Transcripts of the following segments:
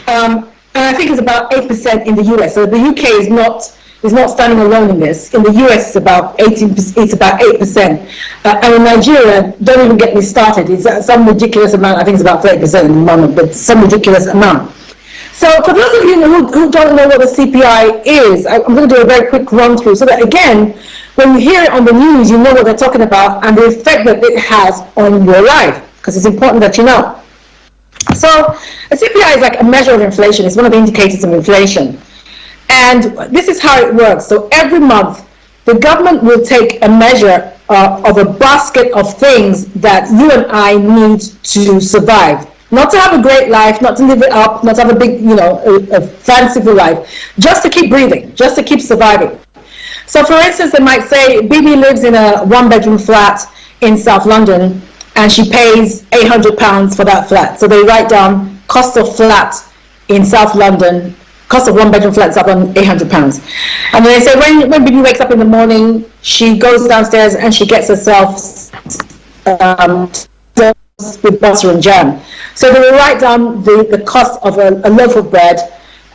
And I think it's about 8% in the US. So the UK is not standing alone in this. In the US, it's about 18%. It's about 8%. And in Nigeria, don't even get me started. It's some ridiculous amount. I think it's about 30% at the moment, but some ridiculous amount. So for those of you who don't know what the CPI is, I'm going to do a very quick run through so that, again, when you hear it on the news, you know what they're talking about and the effect that it has on your life, because it's important that you know. So a CPI is like a measure of inflation. It's one of the indicators of inflation. And this is how it works. So every month, the government will take a measure of a basket of things that you and I need to survive. Not to have a great life, not to live it up, not to have a big, a fanciful life, just to keep breathing, just to keep surviving. So for instance, they might say, Bebe lives in a one-bedroom flat in South London, and she pays £800 for that flat. So they write down cost of flat in South London, cost of one-bedroom flat in South London, £800. And then they say when Bebe wakes up in the morning, she goes downstairs and she gets herself with butter and jam. So they will write down the cost of a loaf of bread.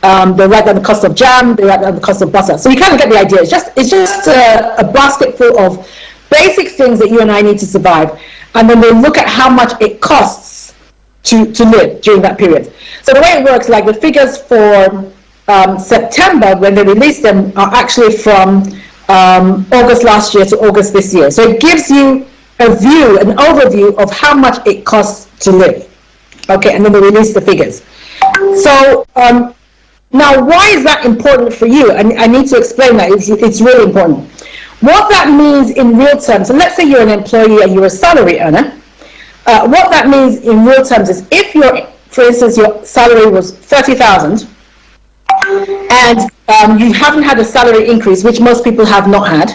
They write down the cost of jam. They write down the cost of butter. So you kind of get the idea. It's just a basket full of basic things that you and I need to survive. And then they look at how much it costs to live during that period. So the way it works, like the figures for September, when they release them, are actually from August last year to August this year. So it gives you a view, an overview of how much it costs to live. Okay, and then they release the figures. So now, why is that important for you? And I need to explain that. It's really important. What that means in real terms, so let's say you're an employee and you're a salary earner. What that means in real terms is if for instance, your salary was 30,000 and you haven't had a salary increase, which most people have not had.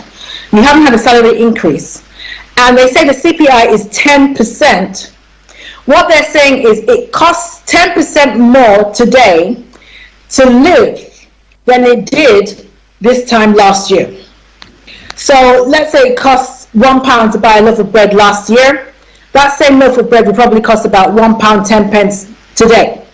You haven't had a salary increase. And they say the CPI is 10%. What they're saying is it costs 10% more today to live than it did this time last year. So let's say it costs £1 to buy a loaf of bread last year. That same loaf of bread would probably cost about £1.10 today.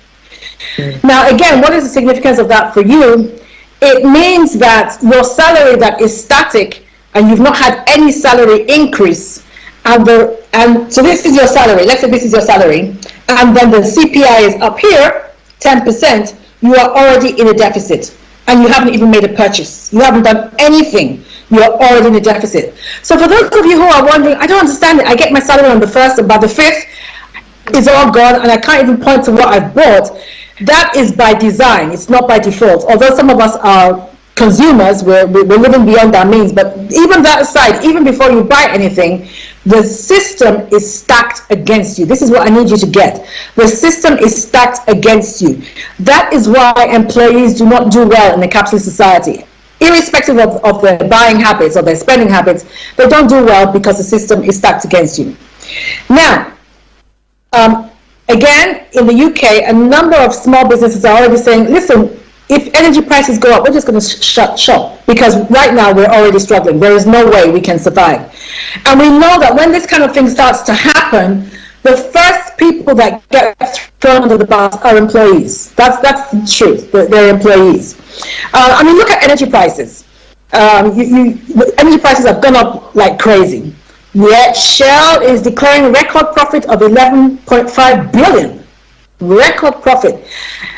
Now again, what is the significance of that for you? It means that your salary that is static and you've not had any salary increase, and so this is your salary, let's say this is your salary, and then the CPI is up here, 10%, you are already in a deficit, and you haven't even made a purchase. You haven't done anything. You're already in a deficit. So for those of you who are wondering, I don't understand it. I get my salary on the 1st, and by the 5th, it's all gone, and I can't even point to what I've bought. That is by design. It's not by default. Although some of us are consumers, we're living beyond our means. But even that aside, even before you buy anything, the system is stacked against you. This is what I need you to get. The system is stacked against you. That is why employees do not do well in a capitalist society. Irrespective of their buying habits or their spending habits, they don't do well because the system is stacked against you. Now, again, in the UK, a number of small businesses are already saying, listen, if energy prices go up, we're just going to shut shop, because right now we're already struggling. There is no way we can survive. And we know that when this kind of thing starts to happen, the first people that get thrown under the bus are employees. That's the truth. They're employees. I mean, look at energy prices. Energy prices have gone up like crazy. Yet Shell is declaring a record profit of 11.5 billion. Record profit.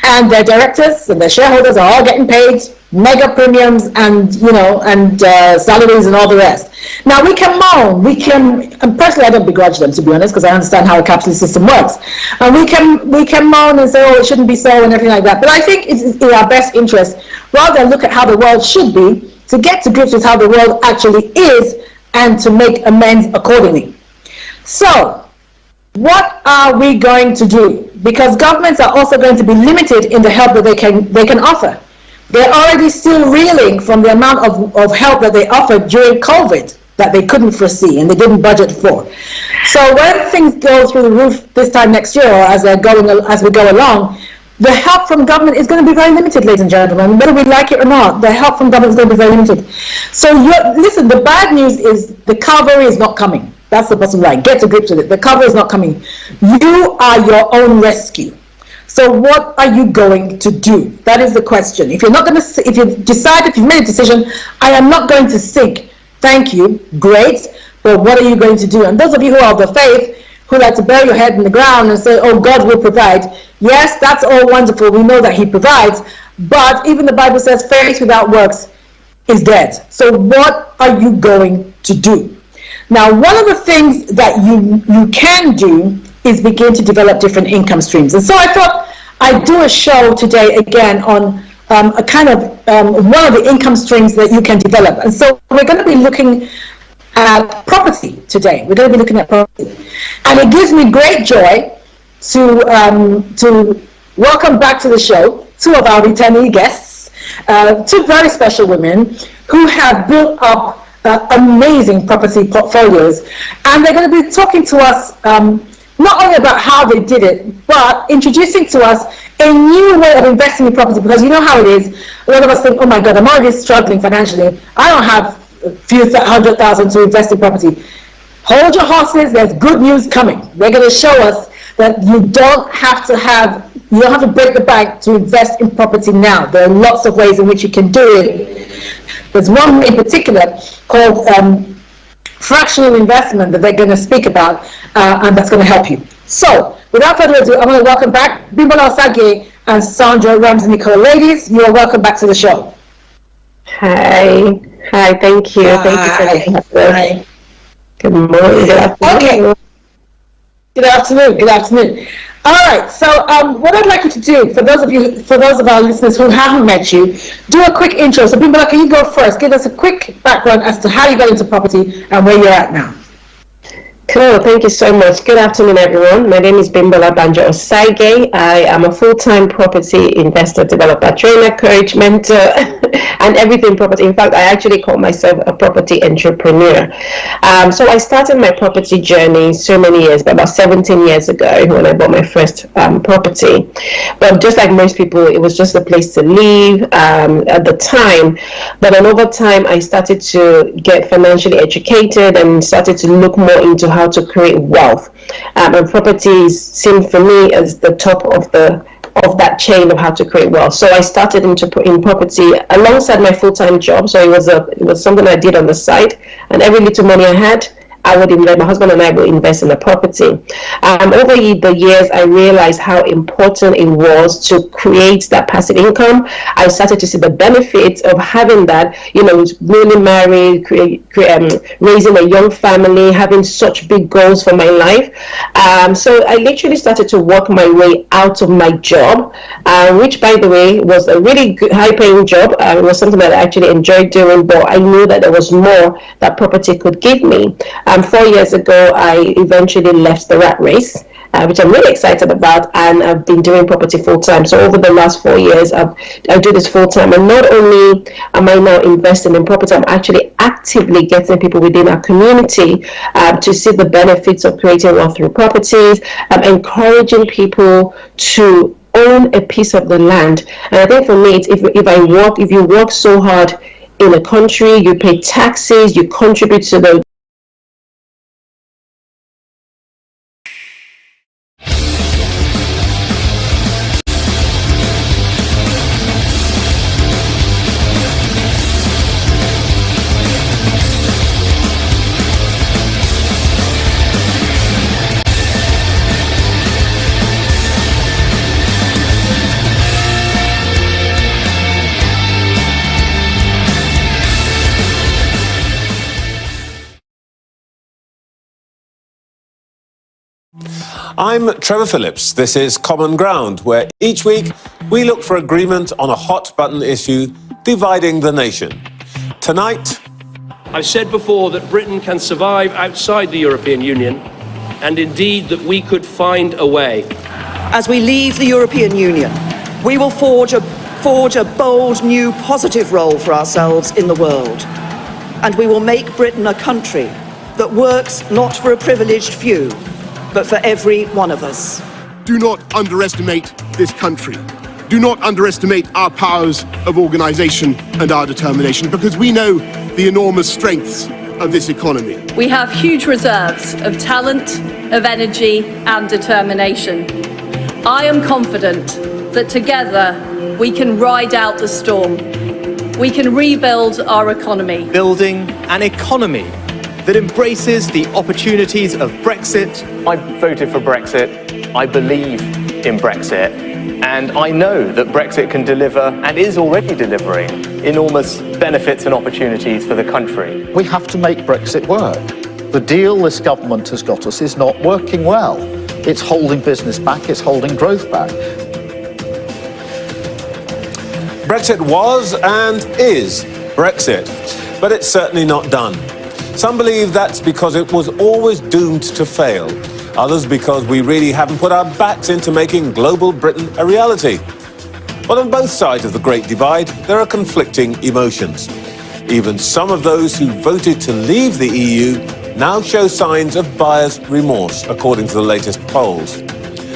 And their directors and their shareholders are all getting paid mega premiums and salaries and all the rest. Now we can moan, and personally I don't begrudge them, to be honest, because I understand how a capitalist system works. And we can moan and say, oh, it shouldn't be so and everything like that. But I think it's in our best interest, rather than look at how the world should be, to get to grips with how the world actually is and to make amends accordingly. So, what are we going to do? Because governments are also going to be limited in the help that they can offer. They're already still reeling from the amount of help that they offered during COVID that they couldn't foresee and they didn't budget for. So when things go through the roof this time next year, or as we go along, the help from government is going to be very limited, ladies and gentlemen. Whether we like it or not, the help from government is going to be very limited. So listen, the bad news is the cavalry is not coming. That's the bottom line. Get to grips with it. The cavalry is not coming. You are your own rescue. So what are you going to do? That is the question. If you're not going to, if you've decided, if you've made a decision, I am not going to seek, thank you, great, but what are you going to do? And those of you who are of the faith, who like to bury your head in the ground and say, oh, God will provide. Yes, that's all wonderful. We know that he provides. But even the Bible says faith without works is dead. So what are you going to do? Now, one of the things that you can do is begin to develop different income streams. And so I thought I'd do a show today again on a kind of one of the income streams that you can develop. And so we're going to be looking at property today. We're going to be looking at property. And it gives me great joy to welcome back to the show two of our returnee guests, two very special women who have built up amazing property portfolios. And they're going to be talking to us not only about how they did it, but introducing to us a new way of investing in property, because you know how it is. A lot of us think, oh my God, I'm already struggling financially. I don't have a few $100,000 to invest in property. Hold your horses, there's good news coming. They're going to show us that you don't have to break the bank to invest in property now. There are lots of ways in which you can do it. There's one in particular called fractional investment that they're going to speak about, and that's going to help you. So, without further ado, I'm going to welcome back Bimbola Osage and Sandra Ramsey-Nicole. Ladies, you are welcome back to the show. Hi, thank you. Thank you for having us. Good morning. Good afternoon. Okay. Good afternoon. All right. So, what I'd like you to do, for those of our listeners who haven't met you, do a quick intro. So, Bimbola, can you go first? Give us a quick background as to how you got into property and where you're at now. Cool, thank you so much. Good afternoon, everyone. My name is Bimbola Banjo Osage. I am a full-time property investor, developer, trainer, coach, mentor, and everything property. In fact, I actually call myself a property entrepreneur. So I started my property journey so many years, about 17 years ago when I bought my first property. But just like most people, it was just a place to live at the time. But then over time, I started to get financially educated and started to look more into how to create wealth, and properties seemed for me as the top of that chain of how to create wealth. So I started in property alongside my full-time job. So it was something I did on the side, and every little money I had, my husband and I would invest in the property. Over the years, I realized how important it was to create that passive income. I started to see the benefits of having that, newly married, raising a young family, having such big goals for my life. So I literally started to work my way out of my job, which, by the way, was a really good, high-paying job. It was something that I actually enjoyed doing, but I knew that there was more that property could give me. 4 years ago, I eventually left the rat race, which I'm really excited about, and I've been doing property full-time. So over the last 4 years, I do this full-time, and not only am I now investing in property, I'm actually actively getting people within our community to see the benefits of creating wealth through properties, encouraging people to own a piece of the land. And I think for me, it's if you work so hard in a country, you pay taxes, you contribute to the I'm Trevor Phillips. This is Common Ground, where each week we look for agreement on a hot-button issue dividing the nation. Tonight, I've said before that Britain can survive outside the European Union, and indeed that we could find a way. As we leave the European Union, we will forge a bold, new, positive role for ourselves in the world. And we will make Britain a country that works not for a privileged few, but for every one of us. Do not underestimate this country. Do not underestimate our powers of organisation and our determination, because we know the enormous strengths of this economy. We have huge reserves of talent, of energy and determination. I am confident that together we can ride out the storm. We can rebuild our economy. Building an economy that embraces the opportunities of Brexit. I voted for Brexit. I believe in Brexit. And I know that Brexit can deliver, and is already delivering, enormous benefits and opportunities for the country. We have to make Brexit work. The deal this government has got us is not working well. It's holding business back, it's holding growth back. Brexit was and is Brexit, but it's certainly not done. Some believe that's because it was always doomed to fail. Others because we really haven't put our backs into making global Britain a reality. But on both sides of the Great Divide, there are conflicting emotions. Even some of those who voted to leave the EU now show signs of buyer's remorse, according to the latest polls.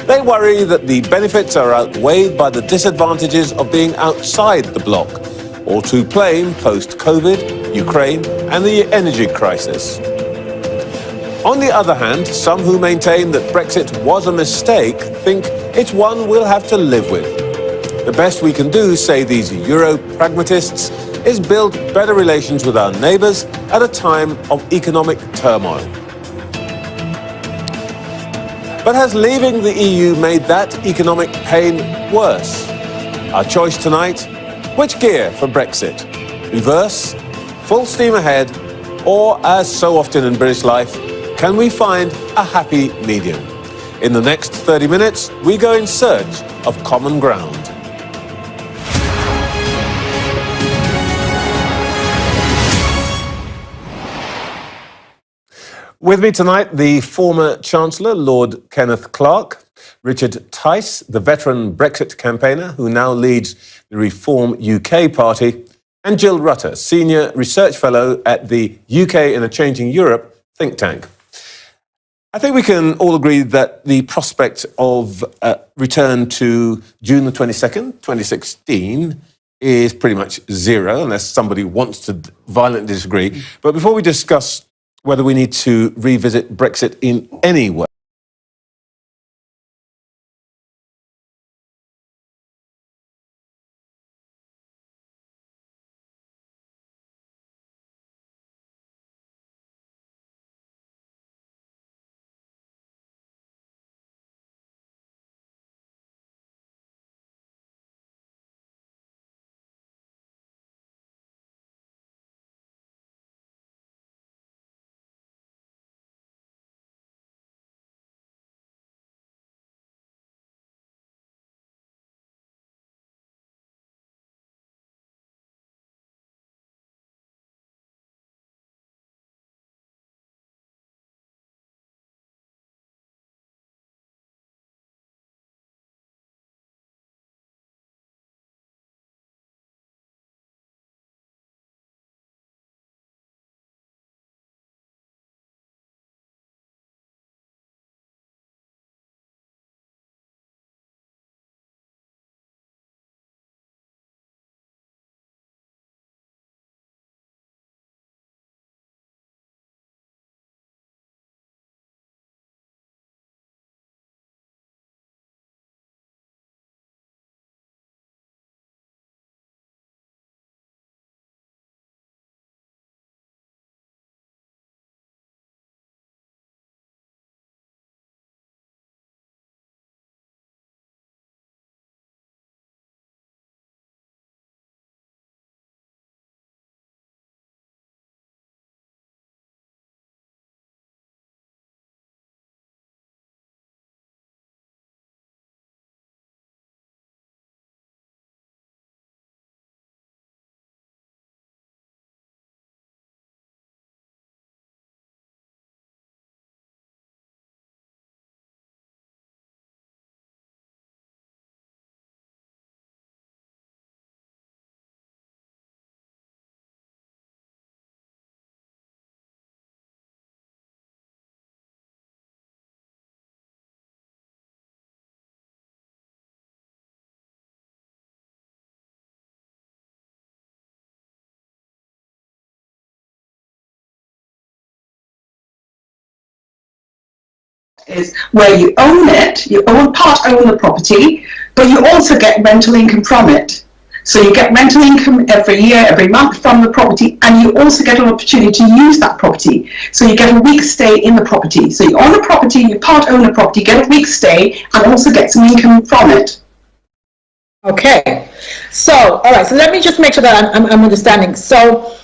They worry that the benefits are outweighed by the disadvantages of being outside the bloc, all too plain post-COVID, Ukraine, and the energy crisis. On the other hand, some who maintain that Brexit was a mistake think it's one we'll have to live with. The best we can do, say these Euro-pragmatists, is build better relations with our neighbours at a time of economic turmoil. But has leaving the EU made that economic pain worse? Our choice tonight: which gear for Brexit? Reverse, full steam ahead, or, as so often in British life, can we find a happy medium? In the next 30 minutes, we go in search of common ground. With me tonight, the former Chancellor, Lord Kenneth Clarke, Richard Tice, the veteran Brexit campaigner who now leads the Reform UK Party, and Jill Rutter, Senior Research Fellow at the UK in a Changing Europe think tank. I think we can all agree that the prospect of return to June the 22nd, 2016 is pretty much zero, unless somebody wants to violently disagree. But before we discuss whether we need to revisit Brexit in any way, is where you own it, you own the property, but you also get rental income from it. So you get rental income every year, every month from the property, and you also get an opportunity to use that property. So you get a week's stay in the property. So you own the property, you part own the property, get a week's stay, and also get some income from it. Okay. So, all right. So let me just make sure that I'm understanding. So,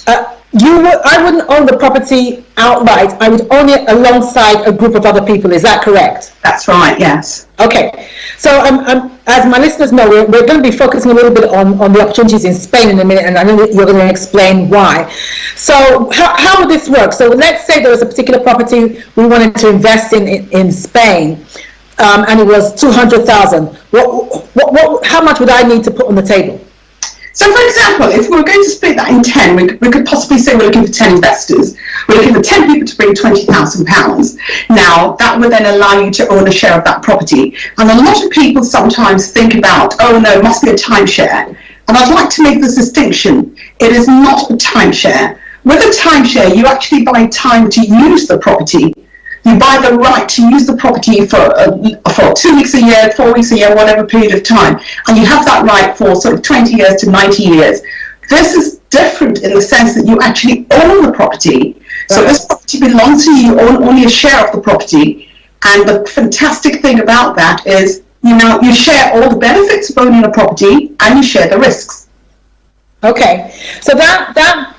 I wouldn't own the property outright. I would own it alongside a group of other people. Is that correct? That's right. Yes. Okay. So, as my listeners know, we're going to be focusing a little bit on the opportunities in Spain in a minute, and I know that you're going to explain why. So, how would this work? So, let's say there was a particular property we wanted to invest in Spain, and it was 200,000. How much would I need to put on the table? So, for example, if we were going to split that in 10, we could possibly say we're looking for 10 investors. We're looking for 10 people to bring £20,000. Now, that would then allow you to own a share of that property. And a lot of people sometimes think about, oh no, it must be a timeshare. And I'd like to make this distinction. It is not a timeshare. With a timeshare, you actually buy time to use the property. You buy the right to use the property for 2 weeks a year, 4 weeks a year, whatever period of time. And you have that right for sort of 20 years to 90 years. This is different in the sense that you actually own the property. So this property belongs to you, you own only a share of the property. And the fantastic thing about that is, you share all the benefits of owning a property and you share the risks. Okay, so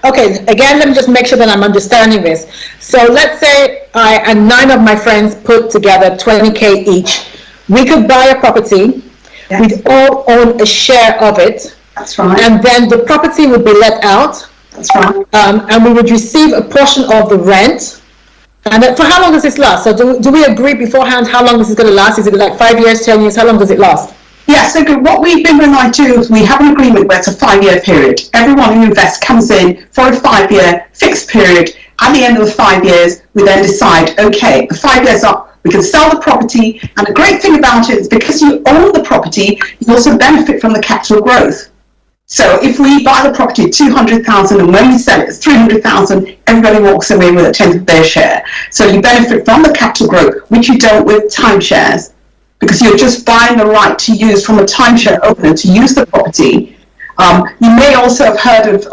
okay, again, let me just make sure that I'm understanding this. So let's say I and 9 of my friends put together 20K each. We could buy a property. Yes. We'd all own a share of it. That's right. And then the property would be let out. That's right. And we would receive a portion of the rent. And for how long does this last? So do we agree beforehand how long this is going to last? Is it like 5 years, 10 years? How long does it last? Yes, so what Bimba and I do is we have an agreement where it's a 5-year period. Everyone who invests comes in for a 5-year fixed period. At the end of the 5 years, we then decide, okay, the 5 years up, we can sell the property. And the great thing about it is because you own the property, you also benefit from the capital growth. So if we buy the property at 200,000 and when we sell it it's 300,000, everybody walks away with a tenth of their share. So you benefit from the capital growth, which you don't with timeshares, because you're just buying the right to use from a timeshare owner to use the property. You may also have heard of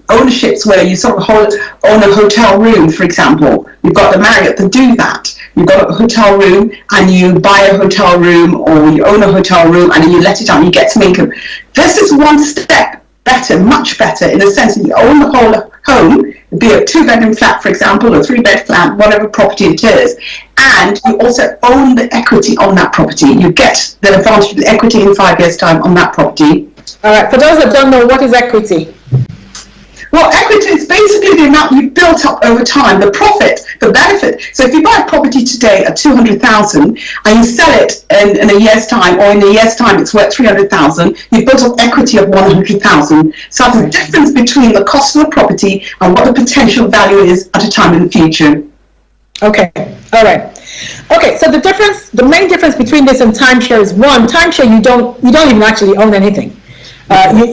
ownerships where you sort of own a hotel room, for example. You've got the Marriott that do that. You've got a hotel room and you buy a hotel room or you own a hotel room and then you let it out and you get some income. This is one step better, much better, in the sense that you own the whole home, be it a 2-bedroom flat, for example, or a 3-bed flat, whatever property it is, and you also own the equity on that property. You get the advantage of the equity in 5 years' time on that property. All right, for those that don't know, what is equity? Well, equity is basically the amount you've built up over time, the profit, the benefit. So if you buy a property today at 200,000 and you sell it in a year's time, or in a year's time it's worth 300,000, you've built up equity of 100,000. So that's the difference between the cost of the property and what the potential value is at a time in the future. Okay, all right. Okay, so the main difference between this and timeshare is, one, timeshare you don't even actually own anything.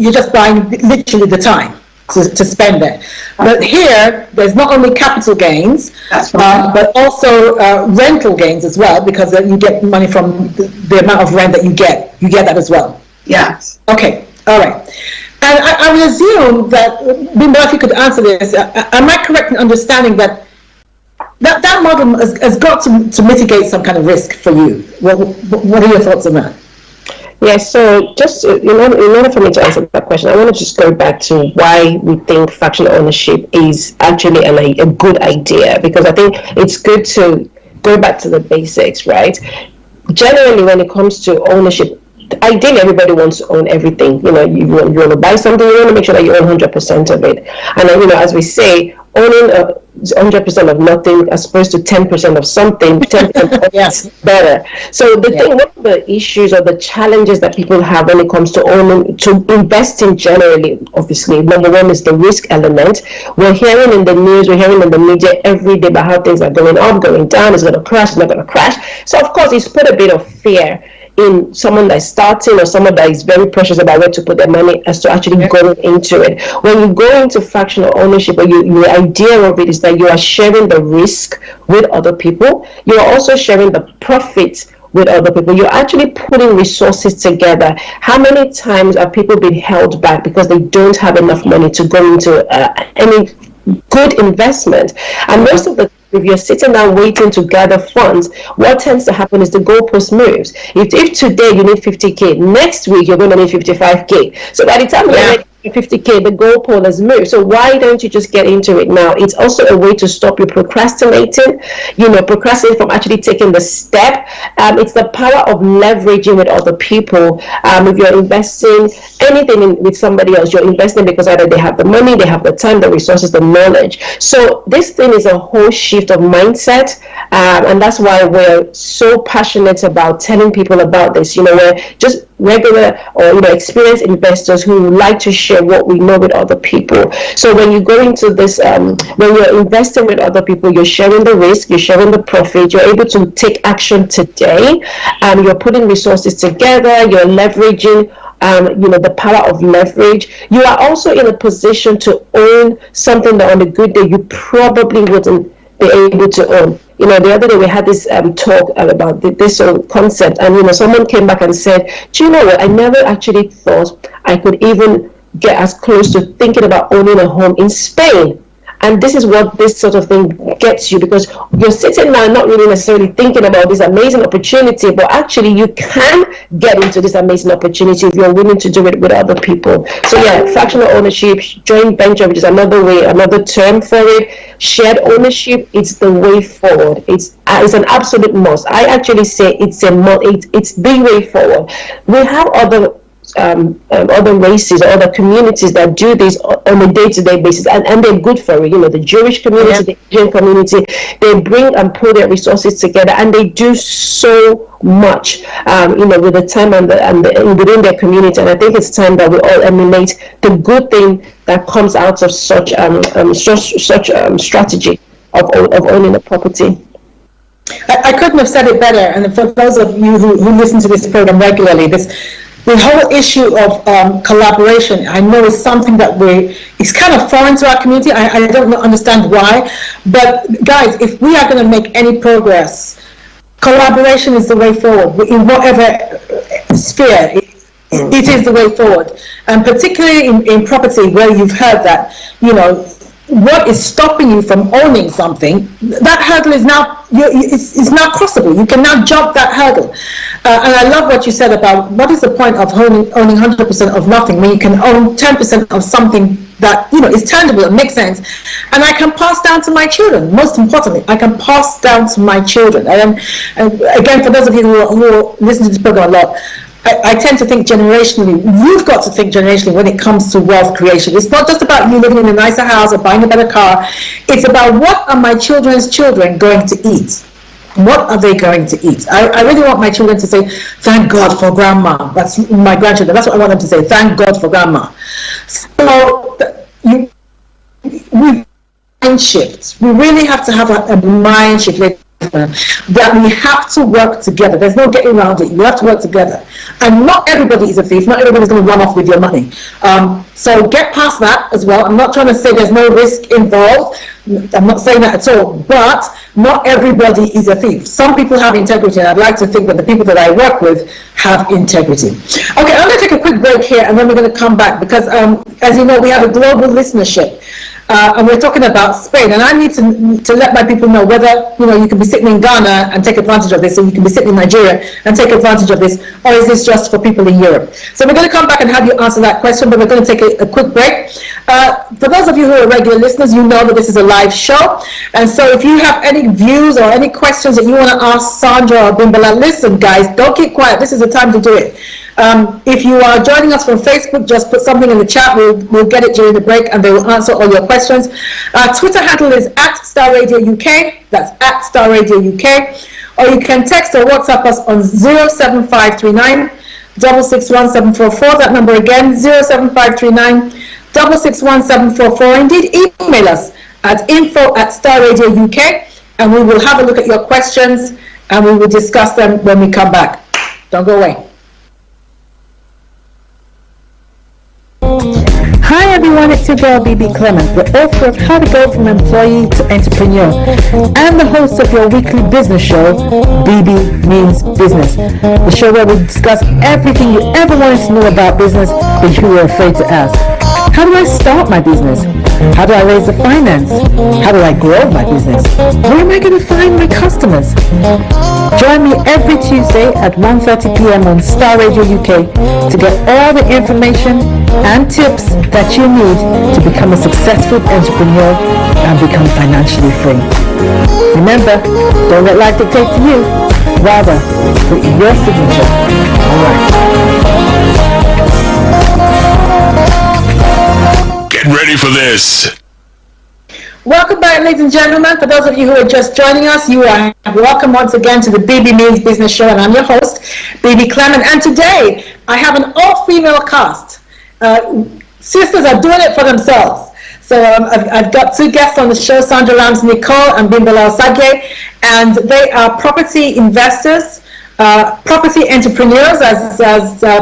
You're just buying literally the time to spend there. But here, there's not only capital gains, but also rental gains as well, because you get money from the amount of rent that you get. You get that as well. Yes. Okay, all right. And I would assume that, Bimba, if you could answer this, am I correct in understanding that model has got to mitigate some kind of risk for you? What are your thoughts on that? Yes, so just in order for me to answer that question, I want to just go back to why we think fractional ownership is actually a good idea, because I think it's good to go back to the basics, right? Generally, when it comes to ownership, ideally everybody wants to own everything. You want to buy something, you want to make sure that you own 100% of it. And as we say, owning 100% of nothing as opposed to 10% of something, 10% yes, better. So one of the issues or the challenges that people have when it comes to owning, to investing generally, obviously, number one is the risk element. We're hearing in the news, we're hearing in the media every day about how things are going up, going down, it's going to crash, it's not going to crash. So of course, it's put a bit of fear in someone that's starting or someone that is very precious about where to put their money as to actually going into it. When you go into fractional ownership, or the idea of it is that you are sharing the risk with other people. You are also sharing the profit with other people. You're actually putting resources together. How many times are people being held back because they don't have enough money to go into any good investment? And most of the if you're sitting down waiting to gather funds, what tends to happen is the goalpost moves. If today you need 50K, next week you're going to need 55K. So by the time you're ready 50K, the goalpost has moved. So why don't you just get into it now? It's also a way to stop you procrastinating, procrastinating from actually taking the step. It's the power of leveraging with other people. If you're investing anything with somebody else, you're investing because either they have the money, they have the time, the resources, the knowledge. So this thing is a whole shift of mindset, and that's why we're so passionate about telling people about this. We're just regular or experienced investors who like to share what we know with other people. So when you go into this, when you're investing with other people, you're sharing the risk, you're sharing the profit, you're able to take action today, you're putting resources together, you're leveraging the power of leverage. You are also in a position to own something that on a good day you probably wouldn't be able to own. The other day we had this talk about this concept, and someone came back and said, do you know what, I never actually thought I could even get as close to thinking about owning a home in Spain. And this is what this sort of thing gets you, because you're sitting now not really necessarily thinking about this amazing opportunity, but actually you can get into this amazing opportunity if you're willing to do it with other people. So fractional ownership, joint venture, which is another way, another term for it, shared ownership, it's the way forward. It's an absolute must. I actually say it's the way forward. We have other races or other communities that do this on a day-to-day basis, and they're good for it. The Jewish community, the Asian community, they bring and pull their resources together, and they do so much, with the time and within their community. And I think it's time that we all emulate the good thing that comes out of such strategy of owning a property. I couldn't have said it better. And for those of you who listen to this program regularly, the whole issue of collaboration, I know is something that it's kind of foreign to our community. I don't understand why. But guys, if we are going to make any progress, collaboration is the way forward in whatever sphere. It is the way forward. And particularly in property, where you've heard that, what is stopping you from owning something, that hurdle is now it's now crossable. You can now jump that hurdle. And I love what you said about what is the point of owning 100% of nothing when you can own 10% of something that is tangible and makes sense, and I can pass down to my children. Most importantly, I can pass down to my children. And again, for those of you who listen to this program a lot, I tend to think generationally. You've got to think generationally when it comes to wealth creation. It's not just about you living in a nicer house or buying a better car. It's about what are my children's children going to eat? What are they going to eat? I really want my children to say, thank God for grandma. That's my grandchildren. That's what I want them to say, thank God for grandma. So we mind shift. We really have to have a mind shift. That we have to work together. There's no getting around it. You have to work together. And not everybody is a thief. Not everybody's going to run off with your money. So get past that as well. I'm not trying to say there's no risk involved. I'm not saying that at all. But not everybody is a thief. Some people have integrity, and I'd like to think that the people that I work with have integrity. Okay, I'm going to take a quick break here, and then we're going to come back because, as you know, we have a global listenership. And we're talking about Spain, and I need to let my people know whether you can be sitting in Ghana and take advantage of this, or you can be sitting in Nigeria and take advantage of this, or is this just for people in Europe? So we're going to come back and have you answer that question, but we're going to take a quick break. For those of you who are regular listeners, you know that this is a live show, and so if you have any views or any questions that you want to ask Sandra or Bimbala, listen guys, don't keep quiet. This is the time to do it. If you are joining us from Facebook, just put something in the chat. We'll get it during the break, and they will answer all your questions. Twitter handle is @StarRadioUK. That's @StarRadioUK. Or you can text or WhatsApp us on 07539 661 That number again, 07539 661 744. Indeed, email us at info@StarRadioUK, and we will have a look at your questions and we will discuss them when we come back. Don't go away. Hi everyone, it's your girl Bebe Clement, the author of How to Go from Employee to Entrepreneur and the host of your weekly business show, Bebe Means Business, the show where we discuss everything you ever wanted to know about business but you were afraid to ask. How do I start my business? How do I raise the finance? How do I grow my business? Where am I going to find my customers? Join me every Tuesday at 1:30 p.m. on Star Radio UK to get all the information and tips that you need to become a successful entrepreneur and become financially free. Remember, don't let life dictate to you. Rather, put your signature. All right. Get ready for this. Welcome back, ladies and gentlemen. For those of you who are just joining us, you are welcome once again to the Bebe Means Business Show, and I'm your host, Bebe Clement. And today, I have an all-female cast. Sisters are doing it for themselves. So I've got two guests on the show, Sandra Lams Nicole and Bimbola Osage, and they are property investors, property entrepreneurs, as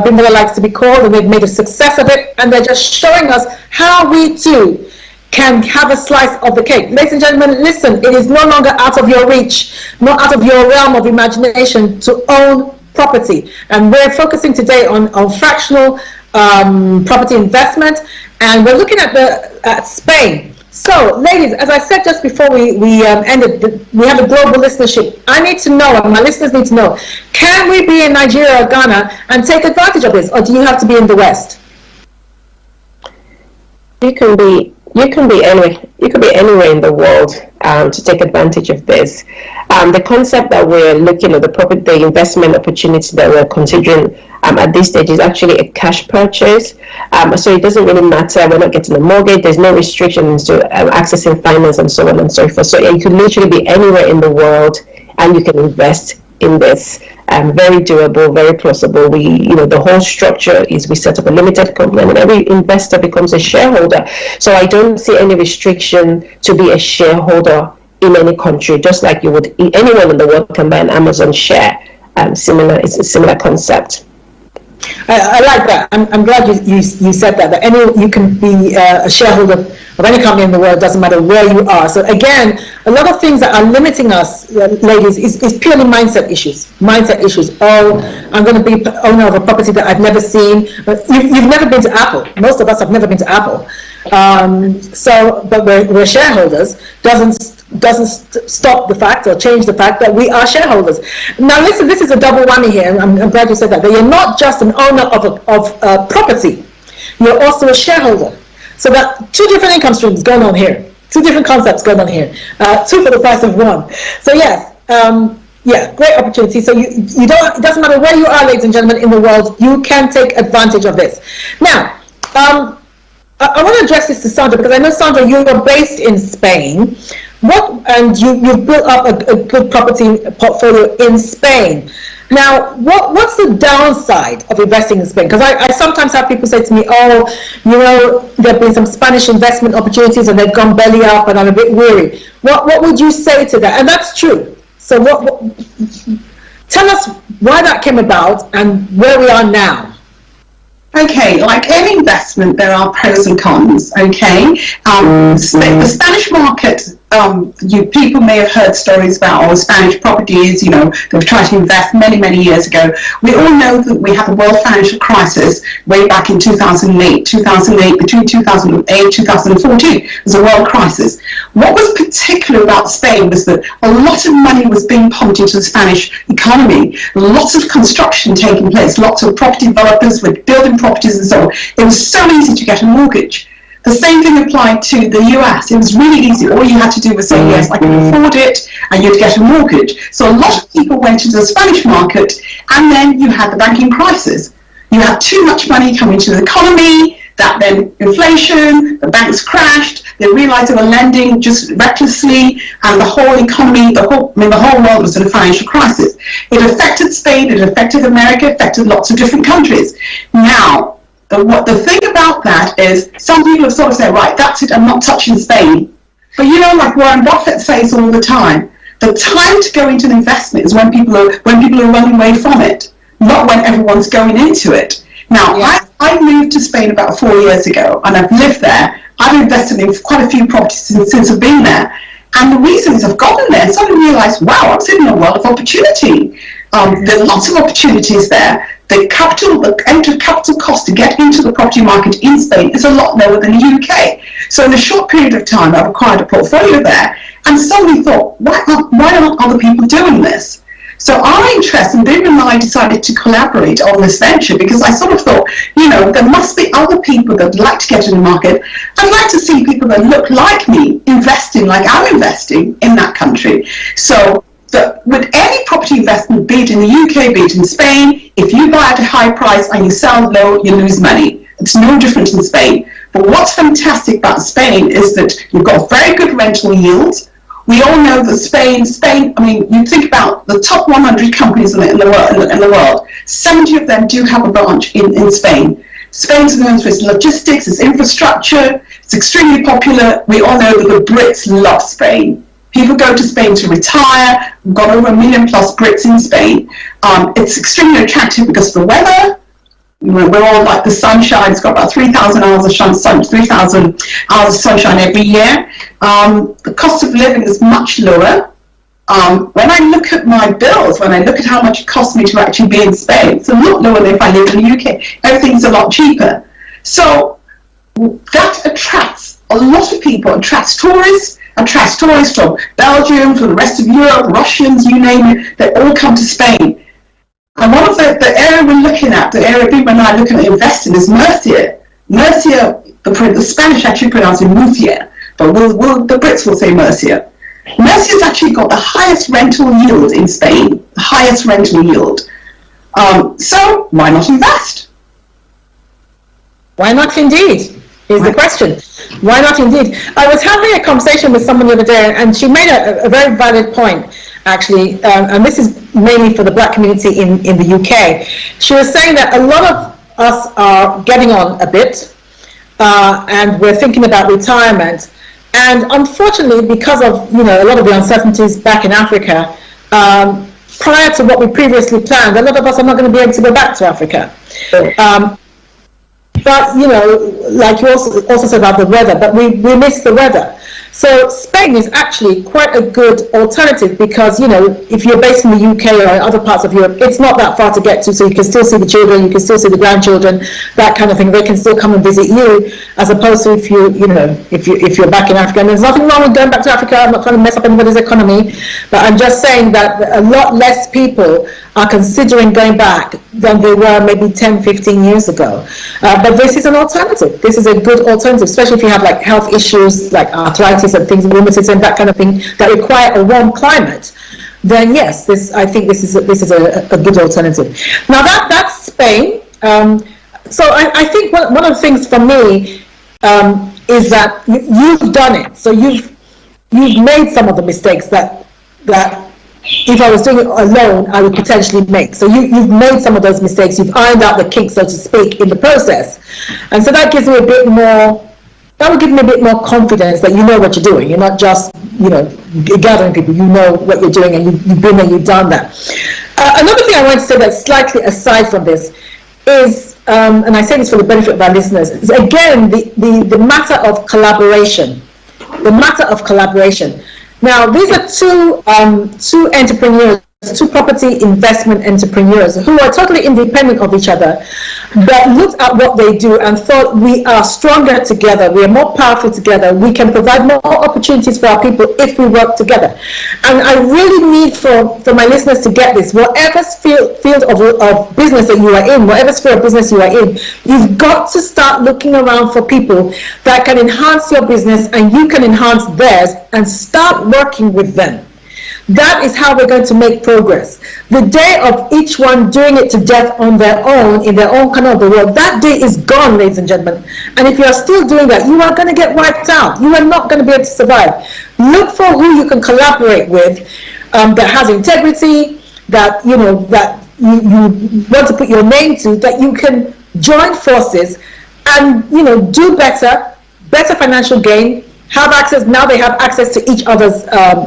Bimbola likes to be called, and they've made a success of it, and they're just showing us how we too can have a slice of the cake. Ladies and gentlemen, listen, it is no longer out of your reach, not out of your realm of imagination to own property. And we're focusing today on fractional property investment, and we're looking at Spain. So, ladies, as I said just before we ended, we have a global listenership. I need to know, and my listeners need to know, can we be in Nigeria or Ghana and take advantage of this, or do you have to be in the West? You can be anywhere in the world to take advantage of this. The concept that we're looking at, the investment opportunity that we're considering at this stage is actually a cash purchase. So it doesn't really matter. We're not getting a mortgage. There's no restrictions to accessing finance and so on and so forth. So you can literally be anywhere in the world and you can invest in this. Very doable, very plausible. The whole structure is we set up a limited company and every investor becomes a shareholder. So I don't see any restriction to be a shareholder in any country, just like you would, anyone in the world can buy an Amazon share. It's a similar concept. I like that. I'm glad you said that you can be a shareholder of any company in the world, doesn't matter where you are. So again, a lot of things that are limiting us, ladies, is purely mindset issues. Oh, I'm going to be owner of a property that I've never seen. You've never been to Apple. Most of us have never been to Apple. But we're shareholders. Doesn't stop the fact or change the fact that we are shareholders. Now listen, this is a double whammy here, and I'm glad you said that you're not just an owner of property, you're also a shareholder. So that two different income streams going on here, two different concepts going on here, two for the price of one. So yes, great opportunity. So you don't, it doesn't matter where you are, ladies and gentlemen, in the world, you can take advantage of this. Now, I want to address this to Sandra, because I know, Sandra, you are based in Spain. You've built up a good property portfolio in Spain. Now, what's the downside of investing in Spain? Because I sometimes have people say to me, there have been some Spanish investment opportunities and they've gone belly up and I'm a bit weary. What would you say to that? And that's true. So tell us why that came about and where we are now. Okay, like any investment, there are pros and cons, okay? The Spanish market, people may have heard stories about Spanish properties, they've tried to invest many, many years ago. We all know that we had the world financial crisis way back in 2008, between 2008 and 2014, it was a world crisis. What was particular about Spain was that a lot of money was being pumped into the Spanish economy, lots of construction taking place, lots of property developers were building properties and so on. It was so easy to get a mortgage. The same thing applied to the US. It was really easy. All you had to do was say, yes, I can afford it, and you'd get a mortgage. So a lot of people went into the Spanish market, and then you had the banking crisis. You had too much money coming into the economy, that then inflation, the banks crashed, they realized they were lending just recklessly, and the whole economy, the whole world was in a financial crisis. It affected Spain, it affected America, it affected lots of different countries. Now, the thing about that is some people have sort of said, right, that's it, I'm not touching Spain. But like Warren Buffett says all the time, the time to go into an investment is when people are running away from it, not when everyone's going into it. Now, I moved to Spain about 4 years ago, and I've lived there. I've invested in quite a few properties since I've been there. And the reason is I've gotten there and suddenly realised, wow, I'm sitting in a world of opportunity. There are lots of opportunities there. The entry capital cost to get into the property market in Spain is a lot lower than the UK. So in a short period of time, I've acquired a portfolio there, and suddenly thought, why aren't other people doing this? So our interest, and Bebe and I decided to collaborate on this venture because I sort of thought, there must be other people that would like to get in the market. I'd like to see people that look like me investing like I'm investing in that country. So with any property investment, be it in the UK, be it in Spain, if you buy at a high price and you sell low, you lose money. It's no different in Spain. But what's fantastic about Spain is that you've got very good rental yields. We all know that Spain, I mean, you think about the top 100 companies in the world, 70 of them do have a branch in Spain. Spain's known for its logistics, its infrastructure, it's extremely popular. We all know that the Brits love Spain. People go to Spain to retire. We've got over 1 million plus Brits in Spain. It's extremely attractive because of the weather. We're all like the sunshine. It's got about 3,000 hours of sunshine, 3,000 hours of sunshine every year. The cost of living is much lower. When I look at my bills, when I look at how much it costs me to actually be in Spain, it's a lot lower than if I lived in the UK. Everything's a lot cheaper. So that attracts a lot of people, attracts tourists from Belgium, from the rest of Europe, Russians, you name it, they all come to Spain. And one of the area we're looking at, the area people and I are looking at investing is Murcia. Murcia, the Spanish actually pronounce it Murcia, but the Brits will say Murcia. Murcia's actually got the highest rental yield in Spain, the highest rental yield. So why not invest? Why not indeed, is the question. Why not indeed? I was having a conversation with someone the other day, and she made a very valid point, actually, and this is mainly for the black community in the UK. She was saying that a lot of us are getting on a bit, and we're thinking about retirement. And unfortunately, because of a lot of the uncertainties back in Africa, prior to what we previously planned, a lot of us are not going to be able to go back to Africa. But like you also said about the weather, but we miss the weather. So Spain is actually quite a good alternative because, if you're based in the UK or other parts of Europe, it's not that far to get to, so you can still see the children, you can still see the grandchildren, that kind of thing. They can still come and visit you, as opposed to if you're back in Africa. And there's nothing wrong with going back to Africa. I'm not trying to mess up anybody's economy, but I'm just saying that a lot less people are considering going back than they were maybe 10, 15 years ago. But this is an alternative. This is a good alternative, especially if you have like health issues like arthritis and things, rheumatism, that kind of thing, that require a warm climate. Then yes, I think this is a good alternative. Now that's Spain. So I think one of the things for me is that you've done it. So you've made some of the mistakes that if I was doing it alone, I would potentially make. So you've made some of those mistakes. You've ironed out the kinks, so to speak, in the process. And so that gives me a bit more, that would give me a bit more confidence that you know what you're doing. You're not just, gathering people. You know what you're doing, and you've been there, you've done that. Another thing I want to say that's slightly aside from this is, and I say this for the benefit of our listeners, is again, the matter of collaboration. The matter of collaboration. Now, these are two entrepreneurs, two property investment entrepreneurs who are totally independent of each other, but looked at what they do and thought, we are stronger together, we are more powerful together, we can provide more opportunities for our people if we work together. And I really need for my listeners to get this. Whatever field of business that you are in, whatever sphere of business you are in, you've got to start looking around for people that can enhance your business and you can enhance theirs, and start working with them. That is how we're going to make progress. The day of each one doing it to death on their own, in their own corner of the world, that day is gone, ladies and gentlemen. And if you are still doing that, you are going to get wiped out. You are not going to be able to survive. Look for who you can collaborate with that has integrity, that you want to put your name to, that you can join forces and do better financial gain, have access, now they have access to each other's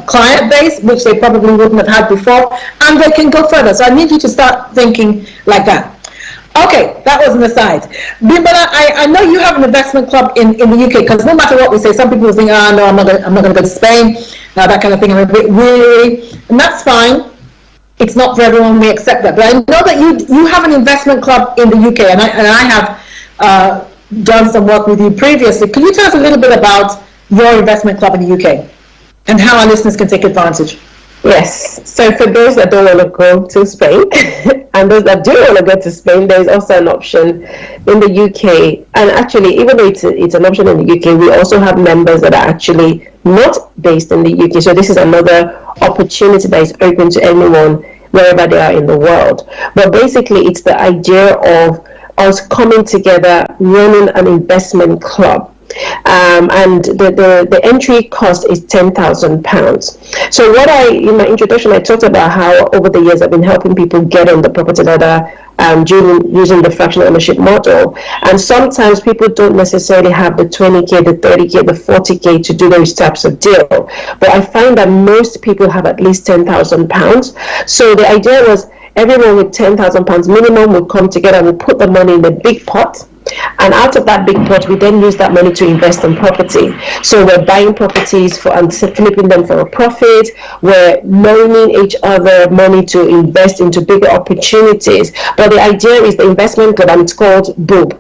client base, which they probably wouldn't have had before, and they can go further. So I need you to start thinking like that. Okay, that was an aside. Bimbola, I know you have an investment club in the UK, because no matter what we say, some people think, oh no, I'm not going to go to Spain, that kind of thing. I'm a bit weary, and that's fine. It's not for everyone, we accept that. But I know that you have an investment club in the UK, and I have done some work with you previously. Can you tell us a little bit about your investment club in the UK and how our listeners can take advantage? Yes. So for those that don't want to go to Spain and those that do want to go to Spain, there is also an option in the UK. And actually, even though it's an option in the UK, we also have members that are actually not based in the UK. So this is another opportunity that is open to anyone wherever they are in the world. But basically, it's the idea of us coming together, running an investment club. And the entry cost is £10,000. So in my introduction, I talked about how over the years I've been helping people get on the property ladder using the fractional ownership model. And sometimes people don't necessarily have the 20K, the 30K, the 40K to do those types of deal. But I find that most people have at least £10,000. So the idea was everyone with £10,000 minimum would come together and we'll put the money in the big pot. And out of that big pot, we then use that money to invest in property. So we're buying properties and flipping them for a profit. We're loaning each other money to invest into bigger opportunities. But the idea is the investment club, and it's called BOOB.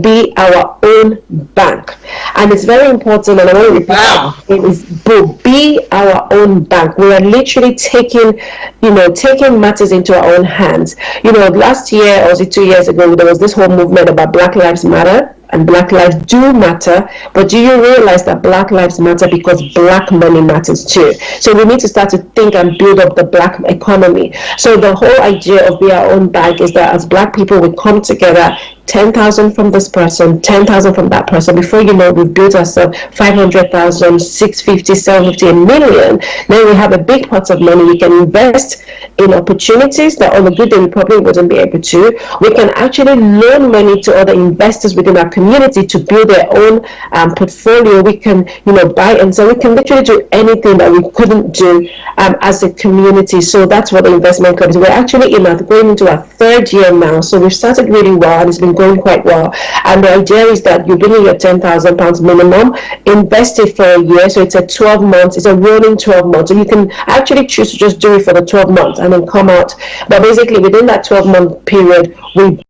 Be our own bank, and it's very important. And I want to repeat it is BOOB. Be our own bank. We are literally taking matters into our own hands. Last year, or was it 2 years ago, there was this whole movement about Black Lives Matter. And Black lives do matter, but do you realize that Black lives matter because Black money matters too? So we need to start to think and build up the Black economy. So the whole idea of Be Our Own Bank is that as Black people, we come together, 10,000 from this person, 10,000 from that person. Before you know, we've built ourselves 500,000, 650, 750, a million. Then we have a big pot of money. We can invest in opportunities that on a good day we probably wouldn't be able to. We can actually loan money to other investors within our community to build their own portfolio. We can, buy and sell. We can literally do anything that we couldn't do as a community. So that's what the investment club is. We're actually going into our third year now. So we've started really well and it's been going quite well. And the idea is that you bring in your £10,000 minimum, invest it for a year. So it's a 12 months. It's a rolling 12 months. So you can actually choose to just do it for the 12 months and then come out. But basically within that 12-month period, we